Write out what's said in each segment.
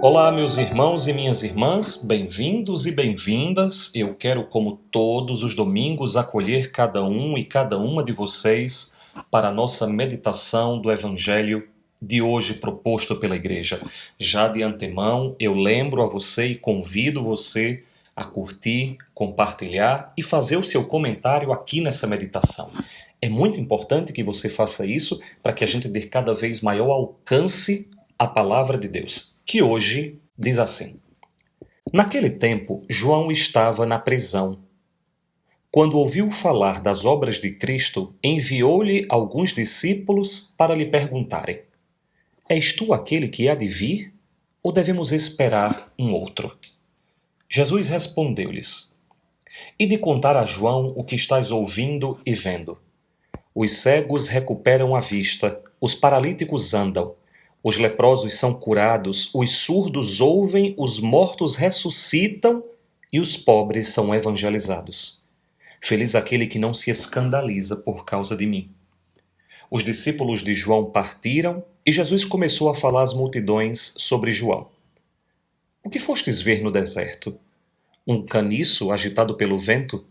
Olá, meus irmãos e minhas irmãs, bem-vindos e bem-vindas. Eu quero, como todos os domingos, acolher cada um e cada uma de vocês para a nossa meditação do Evangelho de hoje proposto pela Igreja. Já de antemão, eu lembro a você e convido você a curtir, compartilhar e fazer o seu comentário aqui nessa meditação. É muito importante que você faça isso para que a gente dê cada vez maior alcance à palavra de Deus, que hoje diz assim: Naquele tempo, João estava na prisão. Quando ouviu falar das obras de Cristo, enviou-lhe alguns discípulos para lhe perguntarem: És tu aquele que há de vir, ou devemos esperar um outro? Jesus respondeu-lhes: Ide contar a João o que estás ouvindo e vendo. Os cegos recuperam a vista, os paralíticos andam, os leprosos são curados, os surdos ouvem, os mortos ressuscitam e os pobres são evangelizados. Feliz aquele que não se escandaliza por causa de mim. Os discípulos de João partiram e Jesus começou a falar às multidões sobre João. O que fostes ver no deserto? Um caniço agitado pelo vento?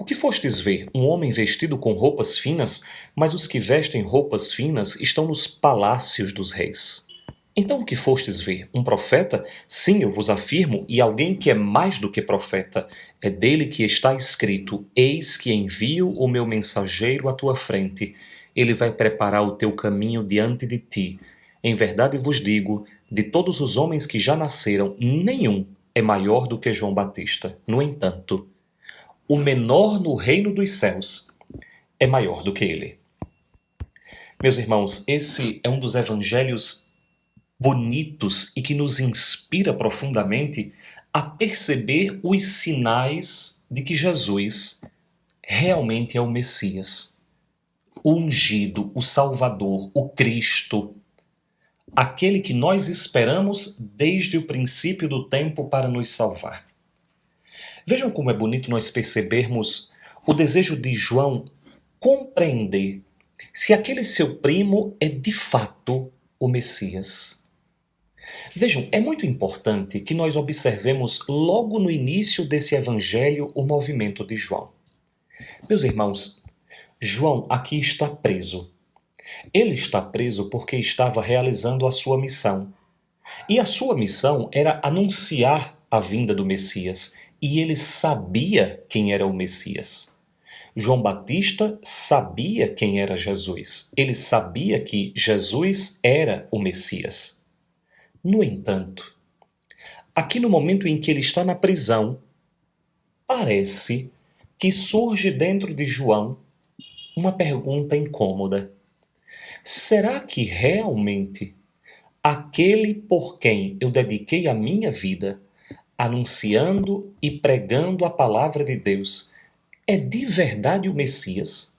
O que fostes ver? Um homem vestido com roupas finas? Mas os que vestem roupas finas estão nos palácios dos reis. Então o que fostes ver? Um profeta? Sim, eu vos afirmo, e alguém que é mais do que profeta. É dele que está escrito: Eis que envio o meu mensageiro à tua frente. Ele vai preparar o teu caminho diante de ti. Em verdade vos digo, de todos os homens que já nasceram, nenhum é maior do que João Batista. No entanto, o menor no reino dos céus é maior do que ele. Meus irmãos, esse é um dos evangelhos bonitos e que nos inspira profundamente a perceber os sinais de que Jesus realmente é o Messias, o ungido, o Salvador, o Cristo, aquele que nós esperamos desde o princípio do tempo para nos salvar. Vejam como é bonito nós percebermos o desejo de João compreender se aquele seu primo é de fato o Messias. Vejam, é muito importante que nós observemos logo no início desse evangelho o movimento de João. Meus irmãos, João aqui está preso. Ele está preso porque estava realizando a sua missão. E a sua missão era anunciar a vinda do Messias. E ele sabia quem era o Messias. João Batista sabia quem era Jesus. Ele sabia que Jesus era o Messias. No entanto, aqui no momento em que ele está na prisão, parece que surge dentro de João uma pergunta incômoda. Será que realmente aquele por quem eu dediquei a minha vida, anunciando e pregando a palavra de Deus, é de verdade o Messias?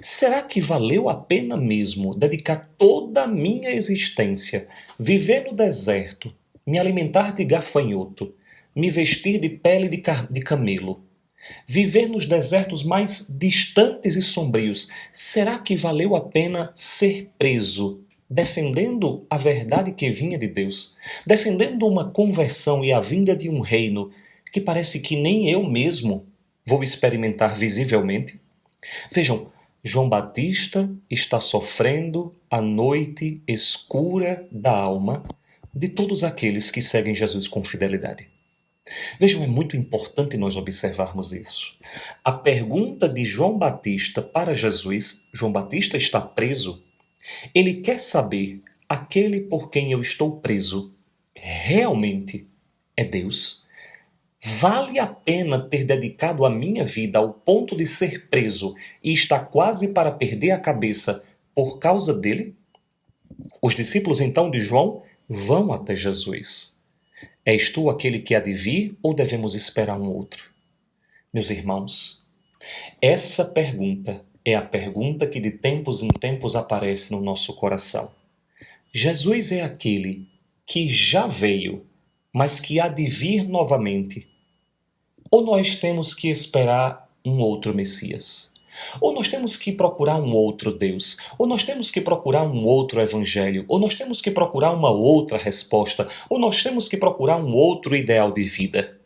Será que valeu a pena mesmo dedicar toda a minha existência, viver no deserto, me alimentar de gafanhoto, me vestir de pele de camelo, viver nos desertos mais distantes e sombrios? Será que valeu a pena ser preso, defendendo a verdade que vinha de Deus, defendendo uma conversão e a vinda de um reino que parece que nem eu mesmo vou experimentar visivelmente? Vejam, João Batista está sofrendo a noite escura da alma de todos aqueles que seguem Jesus com fidelidade. Vejam, é muito importante nós observarmos isso. A pergunta de João Batista para Jesus: João Batista está preso. Ele quer saber, aquele por quem eu estou preso realmente é Deus? Vale a pena ter dedicado a minha vida ao ponto de ser preso e estar quase para perder a cabeça por causa dele? Os discípulos então de João vão até Jesus. És tu aquele que há de vir, ou devemos esperar um outro? Meus irmãos, essa pergunta é a pergunta que de tempos em tempos aparece no nosso coração. Jesus é aquele que já veio, mas que há de vir novamente? Ou nós temos que esperar um outro Messias? Ou nós temos que procurar um outro Deus? Ou nós temos que procurar um outro evangelho? Ou nós temos que procurar uma outra resposta? Ou nós temos que procurar um outro ideal de vida?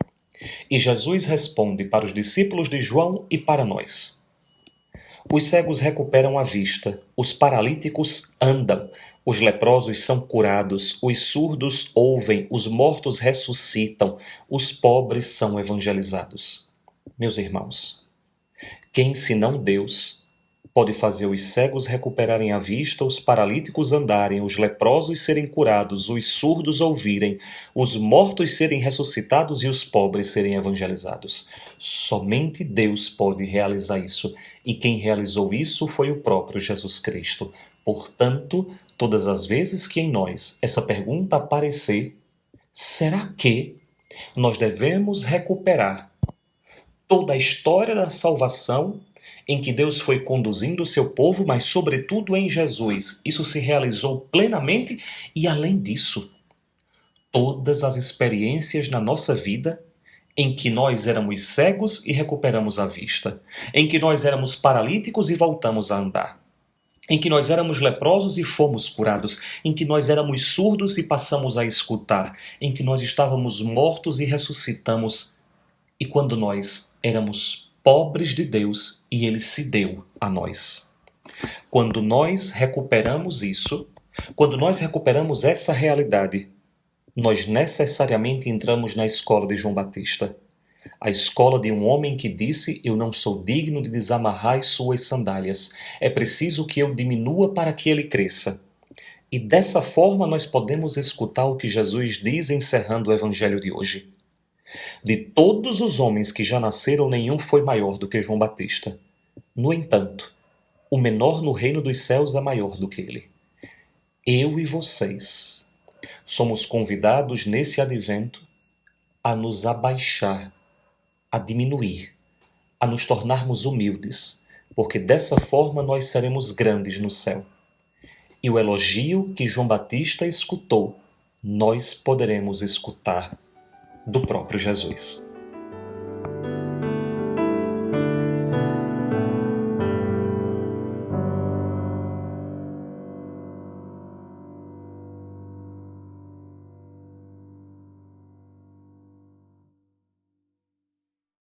E Jesus responde para os discípulos de João e para nós. Os cegos recuperam a vista, os paralíticos andam, os leprosos são curados, os surdos ouvem, os mortos ressuscitam, os pobres são evangelizados. Meus irmãos, quem senão Deus pode fazer os cegos recuperarem a vista, os paralíticos andarem, os leprosos serem curados, os surdos ouvirem, os mortos serem ressuscitados e os pobres serem evangelizados? Somente Deus pode realizar isso, e quem realizou isso foi o próprio Jesus Cristo. Portanto, todas as vezes que em nós essa pergunta aparecer, será que nós devemos recuperar toda a história da salvação em que Deus foi conduzindo o seu povo, mas sobretudo em Jesus. Isso se realizou plenamente e, além disso, todas as experiências na nossa vida em que nós éramos cegos e recuperamos a vista, em que nós éramos paralíticos e voltamos a andar, em que nós éramos leprosos e fomos curados, em que nós éramos surdos e passamos a escutar, em que nós estávamos mortos e ressuscitamos, e quando nós éramos pobres de Deus e Ele se deu a nós. Quando nós recuperamos isso, quando nós recuperamos essa realidade, nós necessariamente entramos na escola de João Batista. A escola de um homem que disse: eu não sou digno de desamarrar as suas sandálias. É preciso que eu diminua para que ele cresça. E dessa forma nós podemos escutar o que Jesus diz encerrando o evangelho de hoje. De todos os homens que já nasceram, nenhum foi maior do que João Batista. No entanto, o menor no reino dos céus é maior do que ele. Eu e vocês somos convidados nesse advento a nos abaixar, a diminuir, a nos tornarmos humildes, porque dessa forma nós seremos grandes no céu. E o elogio que João Batista escutou, nós poderemos escutar do próprio Jesus.